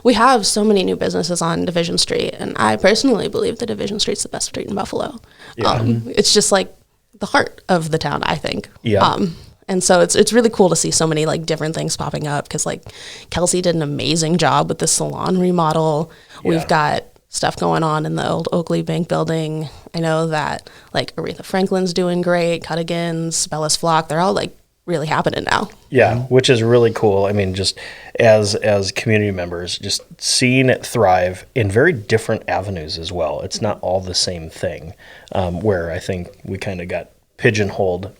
We have so many new businesses on Division Street, and I personally believe that Division Street's the best street in Buffalo. Yeah. It's just like the heart of the town, I think. Yeah. And so it's really cool to see so many like different things popping up, because like Kelsey did an amazing job with the salon remodel. Yeah. We've got stuff going on in the old Oakley Bank building. I know that like Aretha Franklin's doing great, Cuttigans, Bella's Flock, they're all like really happening now. Yeah, which is really cool. I mean, just as community members, just seeing it thrive in very different avenues as well. It's not all the same thing, where I think we kind of got pigeonholed,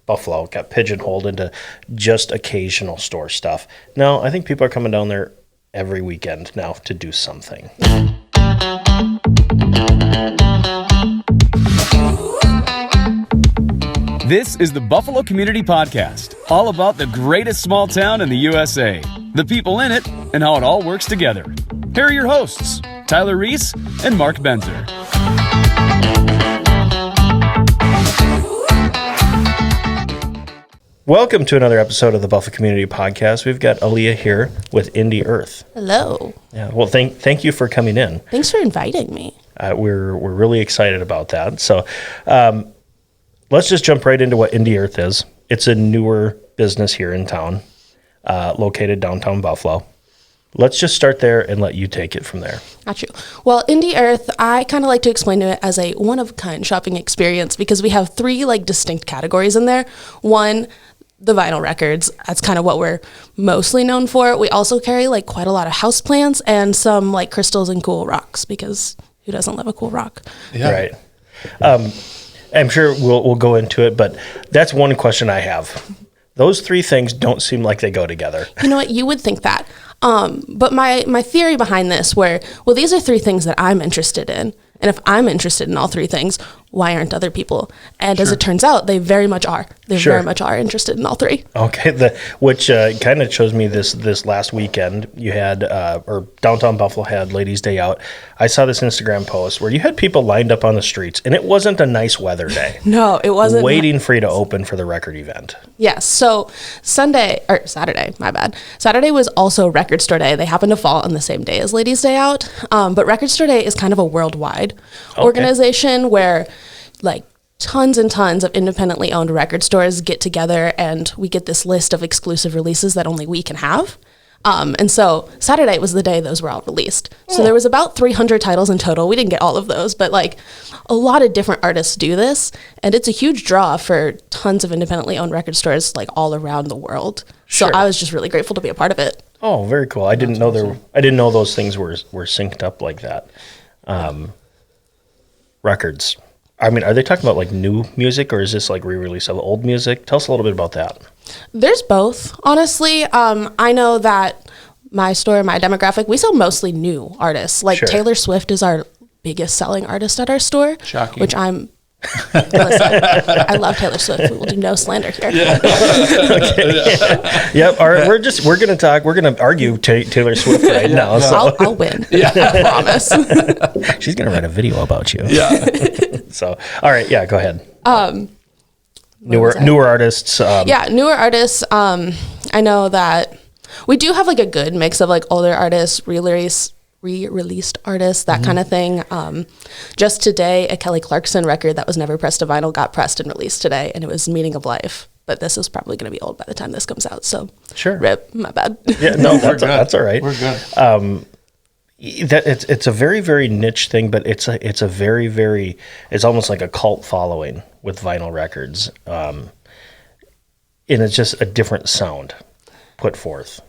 Buffalo got pigeonholed into just occasional store stuff. No, I think people are coming down there every weekend now to do something. This is the Buffalo Community Podcast, all about the greatest small town in the USA, the people in it, and how it all works together. Here are your hosts, Tyler Reiss and Mark Benzer. Welcome to another episode of the Buffalo Community Podcast. We've got Aaliyah here with Indie Earth. Hello. Yeah, well, thank you for coming in. Thanks for inviting me. We're really excited about that. So let's just jump right into what Indie Earth is. It's a newer business here in town, located downtown Buffalo. Let's just start there and let you take it from there. Got you. Well, Indie Earth, I kind of like to explain it as a one-of-a-kind shopping experience, because we have three like distinct categories in there. One, the vinyl records. That's kind of what we're mostly known for. We also carry like quite a lot of houseplants and some like crystals and cool rocks, because who doesn't love a cool rock? Yeah. Right. I'm sure we'll go into it, but that's one question I have. Those three things don't seem like they go together. You know what? You would think that. But my theory behind this these are three things that I'm interested in. And if I'm interested in all three things, why aren't other people? And as it turns out, they very much are. They very much are interested in all three. Okay, which kind of shows me this last weekend you had, or downtown Buffalo had Ladies' Day Out. I saw this Instagram post where you had people lined up on the streets, and it wasn't a nice weather day. No, it wasn't. Waiting for you to open for the record event. Yes, so Saturday, my bad. Saturday was also Record Store Day. They happened to fall on the same day as Ladies' Day Out. But Record Store Day is kind of a worldwide organization where like tons and tons of independently owned record stores get together, and we get this list of exclusive releases that only we can have. And so Saturday was the day those were all released. So there was about 300 titles in total. We didn't get all of those, but like a lot of different artists do this, and it's a huge draw for tons of independently owned record stores like all around the world. So I was just really grateful to be a part of it. Oh, very cool. I didn't know those things were synced up like that. Records. I mean, are they talking about like new music, or is this like re-release of old music? Tell us a little bit about that. There's both, honestly. I know that my store, my demographic, we sell mostly new artists. Like Taylor Swift is our biggest selling artist at our store. Shocking. Which listen, I love Taylor Swift. We will do no slander here. Yeah. Yep. All right. We're gonna argue Taylor Swift right now. So. I'll win. Yeah. I promise. She's gonna write a video about you. Yeah. So, all right. Yeah. Go ahead. Newer artists. Newer artists. I know that we do have like a good mix of like older artists, re-released artists, that kind of thing. Just today, a Kelly Clarkson record that was never pressed to vinyl got pressed and released today, and it was Meaning of Life. But this is probably going to be old by the time this comes out, so rip, my bad. Yeah, no, that's all right. We're good. It's a very, very niche thing, but it's almost like a cult following with vinyl records, and it's just a different sound put forth.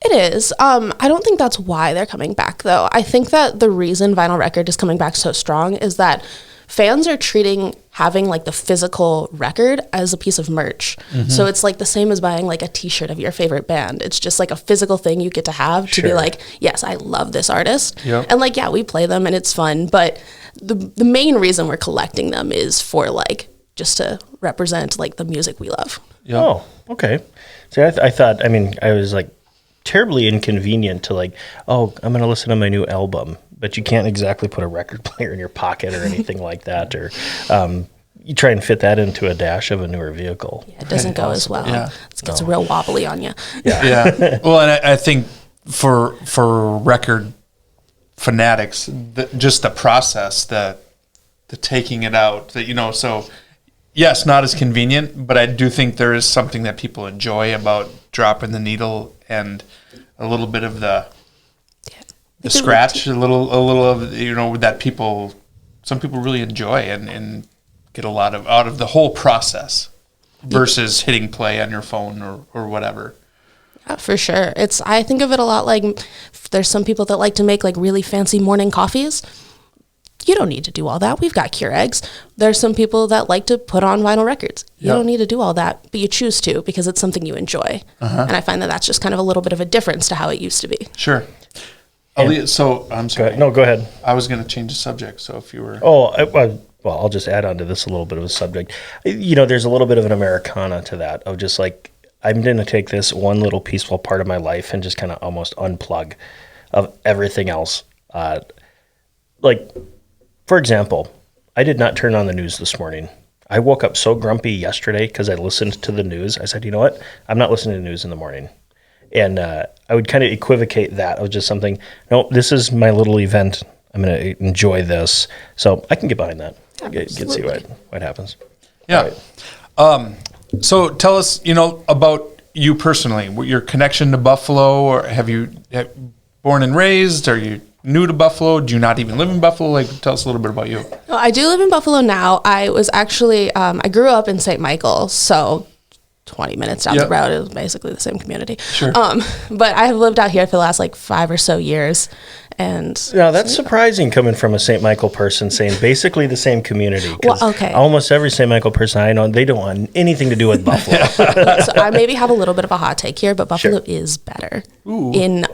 It is. I don't think that's why they're coming back, though. I think that the reason vinyl record is coming back so strong is that fans are treating having like the physical record as a piece of merch. Mm-hmm. So it's like the same as buying like a t-shirt of your favorite band. It's just like a physical thing you get to have to be like, yes, I love this artist. Yep. And like, yeah, we play them and it's fun. But the main reason we're collecting them is for like just to represent like the music we love. Yep. Oh, okay. See, I thought, I was like terribly inconvenient to like, I'm going to listen to my new album. But you can't exactly put a record player in your pocket or anything like that. Or you try and fit that into a dash of a newer vehicle. Yeah, it doesn't go as well. Yeah. It gets real wobbly on you. Yeah. Well, and I think for record fanatics, just the process, the taking it out, so yes, not as convenient, but I do think there is something that people enjoy about dropping the needle and a little bit of the scratch, a little of that some people really enjoy and get a lot of out of the whole process versus hitting play on your phone or whatever. Yeah, for sure. I think of it a lot like there's some people that like to make like really fancy morning coffees. You don't need to do all that. We've got Keurigs. There's some people that like to put on vinyl records. You don't need to do all that, but you choose to because it's something you enjoy. And I find that that's just kind of a little bit of a difference to how it used to be. Sure. So I'm sorry. No, go ahead. I was going to change the subject. So if you were... Well, I'll just add on to this a little bit of a subject. There's a little bit of an Americana to that of just like, I'm going to take this one little peaceful part of my life and just kind of almost unplug of everything else. For example, I did not turn on the news this morning. I woke up so grumpy yesterday because I listened to the news. I said, you know what? I'm not listening to the news in the morning. And I would kind of equivocate that of just something, no, this is my little event. I'm going to enjoy this. So I can get behind that. Get see what happens. Yeah. Right. So tell us, about you personally, your connection to Buffalo, or have you born and raised? Are you new to Buffalo? Do you not even live in Buffalo? Tell us a little bit about you. Well, I do live in Buffalo now. I was actually, I grew up in St. Michael, so 20 minutes down the road. It was basically the same community. Sure. But I have lived out here for the last 5 or so years. And now that's surprising coming from a St. Michael person saying basically the same community. Well, okay. Almost every St. Michael person I know, they don't want anything to do with Buffalo. So I maybe have a little bit of a hot take here, but Buffalo is better in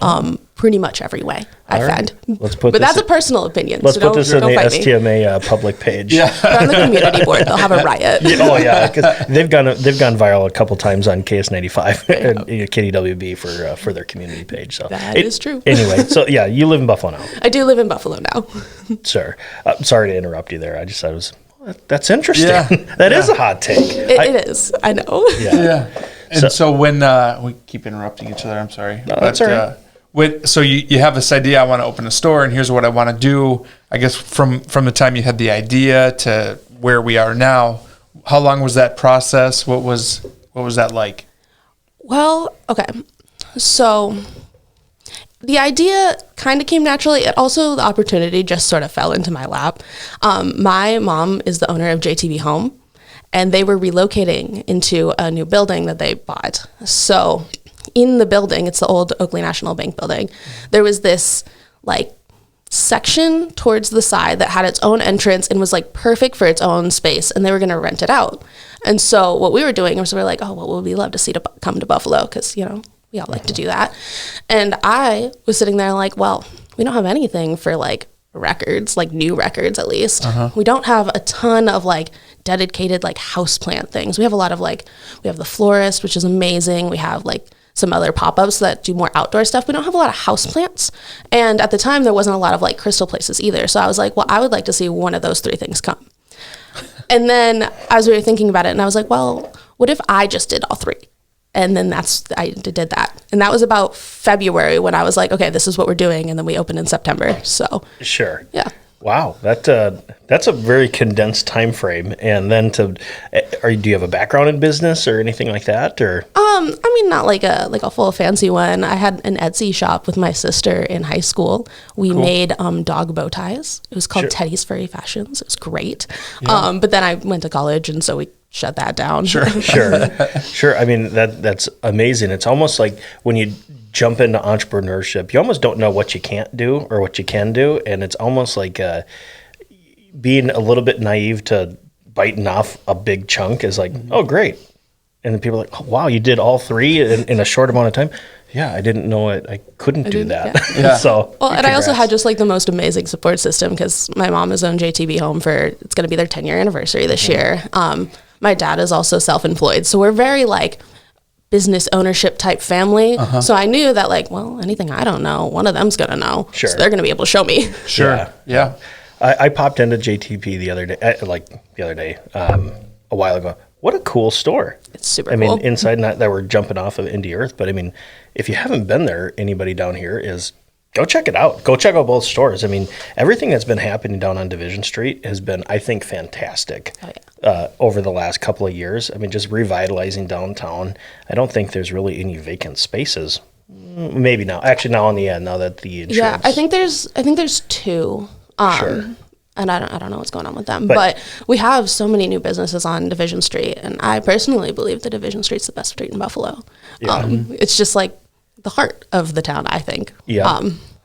pretty much every way, I find. But that's a personal opinion. Let's put this in the STMA public page. Yeah. They're on the community board. They'll have a riot. Because they've gone viral a couple times on KS95 and KDWB for their community page. So that is true. Anyway, so you live in Buffalo now. I do live in Buffalo now. Sure. Sorry to interrupt you there. I just thought it was, that's interesting. Yeah. That is a hot take. It is. I know. Yeah. And so when we keep interrupting each other, I'm sorry. No, that's all right. So you have this idea, I want to open a store, and here's what I want to do. I guess from the time you had the idea to where we are now, how long was that process? What was that like? Well, okay. So the idea kind of came naturally. It also, the opportunity just sort of fell into my lap. My mom is the owner of JTB Home, and they were relocating into a new building that they bought. So in the building, it's the old Oakley National Bank building, there was this section towards the side that had its own entrance and was perfect for its own space, and they were going to rent it out. And so what we were doing was we were like, oh, well, we'd love to see to come to Buffalo because, we all like to do that. And I was sitting there well, we don't have anything for records, new records at least. We don't have a ton of dedicated houseplant things. We have a lot of we have the florist, which is amazing. We have some other pop-ups that do more outdoor stuff. We don't have a lot of houseplants. And at the time, there wasn't a lot of crystal places either. So I was like, well, I would like to see one of those 3 things come. And then as we were thinking about it, and I was like, well, what if I just did all 3? And then I did that. And that was about February when I was like, okay, this is what we're doing. And then we opened in September. So sure. Yeah. Wow, that's a very condensed time frame. And then do you have a background in business or anything like that, or? Not like a full fancy one. I had an Etsy shop with my sister in high school. We made dog bow ties. It was called Teddy's Furry Fashions. It was great. Yeah. But then I went to college, and so we shut that down. Sure. That's amazing. It's almost like when you jump into entrepreneurship, you almost don't know what you can't do or what you can do. And it's almost like being a little bit naive to biting off a big chunk is oh, great. And then people are like, oh, wow, you did all 3 in a short amount of time. Yeah, I didn't know it. I couldn't do that. Yeah. So, well, and I also had just the most amazing support system because my mom has owned JTB Home it's going to be their 10-year anniversary this year. My dad is also self-employed. So we're very business ownership type family. So I knew that anything I don't know, one of them's going to know. Sure. So they're going to be able to show me. Sure. Yeah. I popped into JTP the other day, a while ago. What a cool store. It's super I cool. mean, inside, not that we're jumping off of Indie Earth, but I mean, if you haven't been there, anybody down here is, go check it out. Go check out both stores. I mean, everything that's been happening down on Division Street has been, I think, fantastic over the last couple of years. I mean, just revitalizing downtown. I don't think there's really any vacant spaces. Maybe now. Actually, now on the end, now that the insurance. Yeah, I think there's two. Sure. And I don't know what's going on with them, but we have so many new businesses on Division Street, and I personally believe that Division Street's the best street in Buffalo. Yeah. It's just like the heart of the town, I think. Yeah.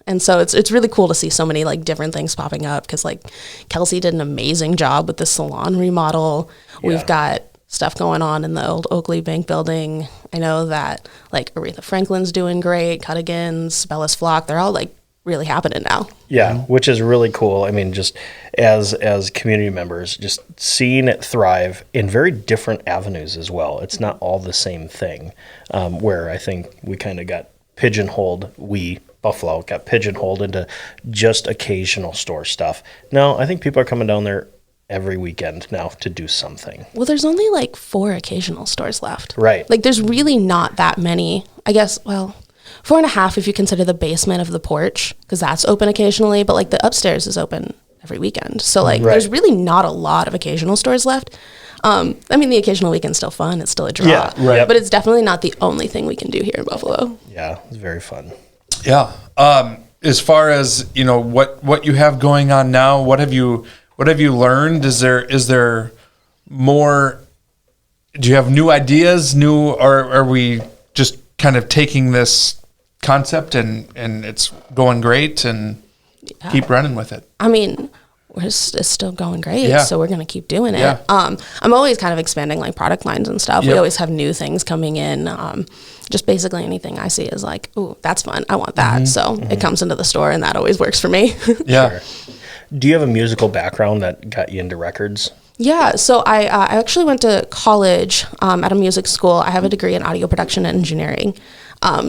And so it's really cool to see so many like different things popping up, because like Kelsey did an amazing job with the salon remodel. Yeah. We've got stuff going on in the old Oakley Bank building. I know that like Aretha Franklin's doing great, Cuttigans, Bella's Flock, they're all like really happening now. Yeah, which is really cool. I mean, just as community members, just seeing it thrive in very different avenues as well. It's not all the same thing, where I think we kind of got pigeonholed, Buffalo, got pigeonholed into just occasional store stuff. No, I think people are coming down there every weekend now to do something. Well, there's only like 4 occasional stores left. Right. Like there's really not that many. I guess, well, 4.5 if you consider the basement of the porch, because that's open occasionally, but like the upstairs is open every weekend. So like there's really not a lot of occasional stores left. I mean, the occasional weekend's still fun. It's still a draw. Yeah, right. But it's definitely not the only thing we can do here in Buffalo. Yeah, it's very fun. Yeah. As far as, you know, what you have going on now, what have you learned? Is there more, do you have new ideas, or are we just kind of taking this concept and it's going great and keep running with it? I mean, it's still going great, Yeah. so we're going to keep doing it. Yeah. I'm always kind of expanding like product lines and stuff. Yep. We always have new things coming in. Just basically anything I see is like, ooh, that's fun. I want that. So it comes into the store, and that always works for me. Yeah. Sure. Do you have a musical background that got you into records? Yeah, so I actually went to college at a music school. I have a degree in audio production and engineering.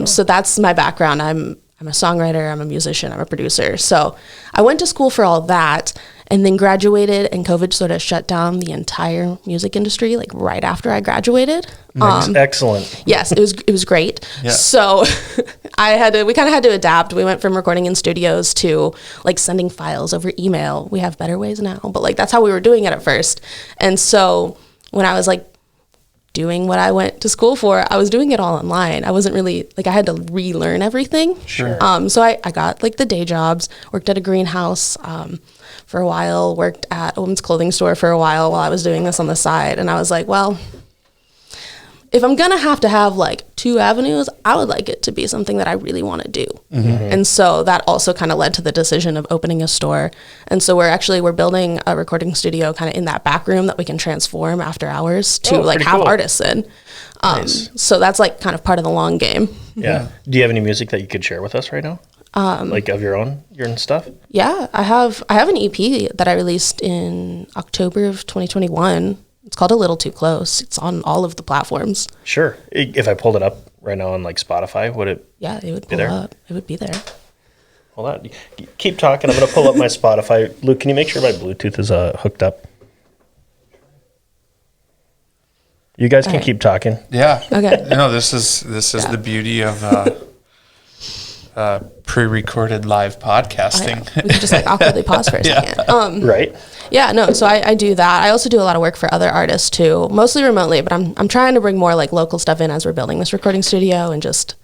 So that's my background. I'm a songwriter, I'm a musician, I'm a producer. So I went to school for all that, and then graduated, and COVID sort of shut down the entire music industry like right after I graduated. Excellent. Yes, it was great. Yeah. So we kind of had to adapt. We went from recording in studios to like sending files over email. We have better ways now, but like that's how we were doing it at first. And so when I was like doing what I went to school for, I was doing it all online. I wasn't really like, I had to relearn everything. Sure. So I got like the day jobs, worked at a greenhouse for a while, worked at a women's clothing store for a while I was doing this on the side. And I was like, well, if I'm going to have like 2 avenues, I would like it to be something that I really want to do. Mm-hmm. And so that also kind of led to the decision of opening a store. And so we're building a recording studio kind of in that back room that we can transform after hours to like have cool. artists in. Nice. So that's like kind of part of the long game. Yeah. Do you have any music that you could share with us right now? Like of your own stuff? Yeah, I have an EP that I released in October of 2021. It's called A Little Too Close. It's on all of the platforms. Sure. If I pulled it up right now on like Spotify, would it? Yeah, it would be pull there? up. It would be there. Hold on. Keep talking. I'm going to pull up my Spotify. Luke, can you make sure my Bluetooth is hooked up? You guys can keep talking. Yeah. Okay. You know, this is the beauty of pre-recorded live podcasting. Oh, yeah. We can just like awkwardly pause for a second. Right. Yeah, no, so I do that. I also do a lot of work for other artists too, mostly remotely, but I'm trying to bring more like local stuff in as we're building this recording studio and just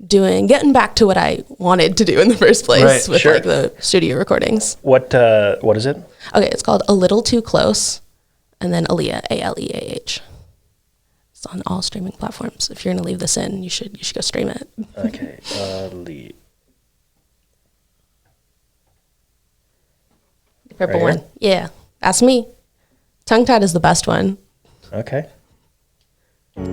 getting back to what I wanted to do in the first place with like the studio recordings. What is it? Okay, it's called A Little Too Close, and then Aleah, Aleah. It's on all streaming platforms. If you're gonna leave this in, you should go stream it. Okay, The purple Right one. Yeah, that's me. Tongue Tied is the best one. Okay. Give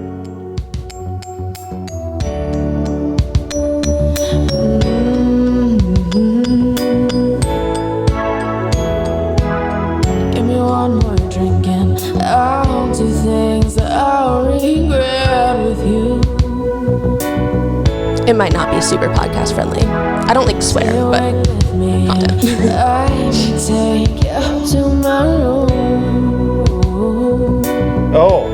me one more drink and I'll do things that I'll regret with you. It might not be super podcast friendly. I don't like swear, but content. I can take you to my room. Oh,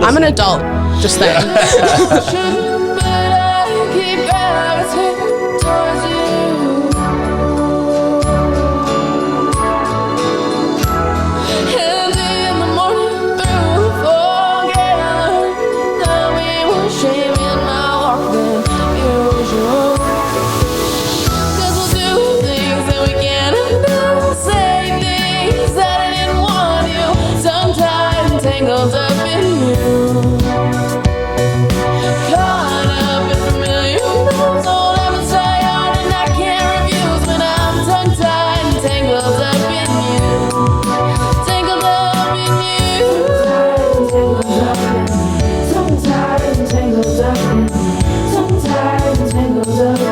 I'm an adult. Just saying. But I keep gravitating towards you. And in the morning through the fog, I learned that we were shaming my walk than usual. 'Cause we'll do things that we can't undo, say things that I didn't want you. Sometimes tangled up in you. Caught up in familiar moves, old habits die hard and I can't refuse when I'm tongue-tied and tangled up in you. Tangled up in you. Tongue-tied and tangled up in you. Tongue-tied and tangled up in you.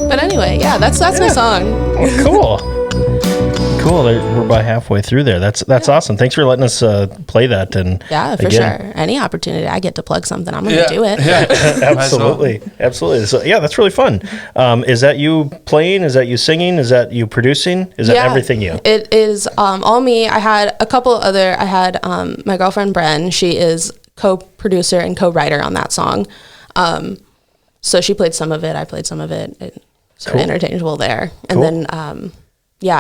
But anyway, yeah, that's my song. Cool. Cool. We're about halfway through there. That's awesome. Thanks for letting us play that. And Yeah, for sure. Any opportunity I get to plug something, I'm gonna do it. Yeah. absolutely, absolutely. So yeah, that's really fun. Is that you playing? Is that you singing? Is that you producing? Is that everything you? It is all me. I had a couple other. I had my girlfriend Bren. She is co-producer and co-writer on that song. So she played some of it. I played some of it. Sort of interchangeable there. And then I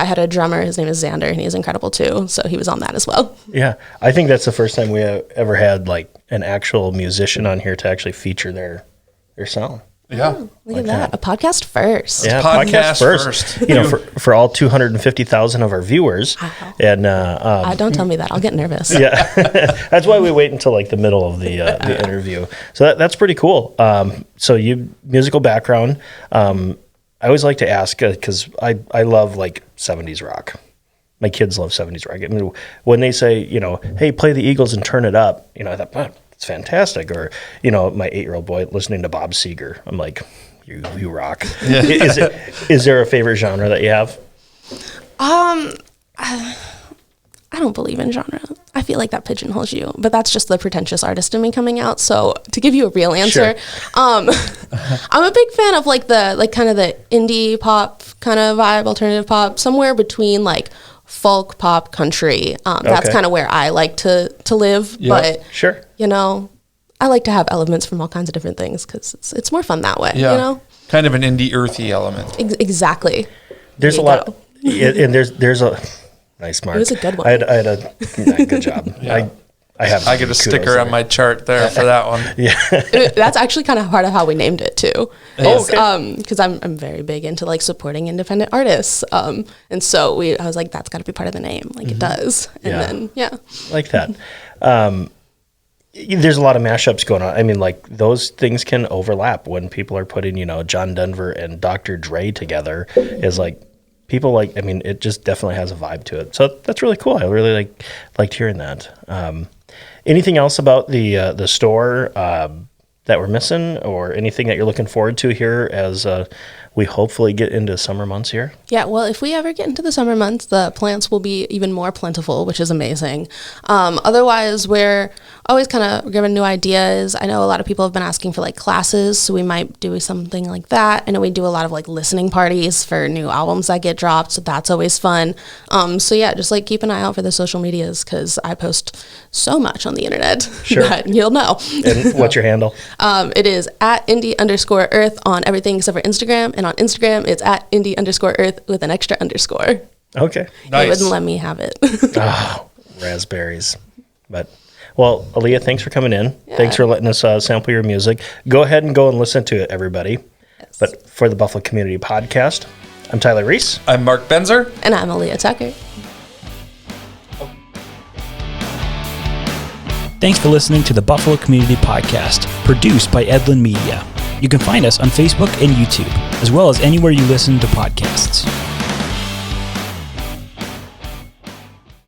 had a drummer. His name is Xander, and he's incredible too. So he was on that as well. Yeah, I think that's the first time we ever had like an actual musician on here to actually feature their sound. Yeah. Look at that. A podcast first. Yeah, Podcast first. You know, for all 250,000 of our viewers. Wow. And Don't tell me that. I'll get nervous. yeah, that's why we wait until like the middle of the interview. So that's pretty cool. So you musical background. I always like to ask because I love like 70s rock. My kids love 70s rock. I mean, when they say, you know, hey, play the Eagles and turn it up, you know, I thought, it's fantastic. Or, you know, my 8-year-old boy listening to Bob Seger. I'm like, you rock. Is there a favorite genre that you have? I don't believe in genre. I feel like that pigeonholes you, but that's just the pretentious artist in me coming out. So to give you a real answer, I'm a big fan of like kind of the indie pop kind of vibe, alternative pop, somewhere between like folk, pop, country. That's kind of where I like to live. Yep. But you know, I like to have elements from all kinds of different things because it's more fun that way. Yeah. You know, kind of an indie earthy element. Exactly. There's a lot, and there's a. Nice, Mark. It was a good one. I had a good job. Yeah. I get a sticker on my chart there for that one. Yeah, that's actually kind of part of how we named it too. Because I'm very big into like supporting independent artists, and so I was like, that's got to be part of the name, like it does. And then like that. There's a lot of mashups going on. I mean, like those things can overlap when people are putting, you know, John Denver and Dr. Dre together. Is like. People like, I mean, it just definitely has a vibe to it. So that's really cool. I really liked hearing that. Anything else about the store that we're missing, or anything that you're looking forward to here as we hopefully get into summer months here? Yeah, well, if we ever get into the summer months, the plants will be even more plentiful, which is amazing. Otherwise, we're always kind of giving new ideas. I know a lot of people have been asking for like classes, so we might do something like that. I know we do a lot of like listening parties for new albums that get dropped, so that's always fun. So yeah, just like keep an eye out for the social medias because I post so much on the internet that you'll know. And what's your handle? It is at indie_earth on everything except for Instagram. And on Instagram, it's at indie_earth with an extra underscore. Okay. Nice. They wouldn't let me have it. Oh, raspberries. But, well, Aaliyah, thanks for coming in. Yeah. Thanks for letting us sample your music. Go ahead and go and listen to it, everybody. Yes. But for the Buffalo Community Podcast, I'm Tyler Reiss. I'm Mark Benzer. And I'm Aaliyah Tucker. Thanks for listening to the Buffalo Community Podcast, produced by Edlund Media. You can find us on Facebook and YouTube, as well as anywhere you listen to podcasts.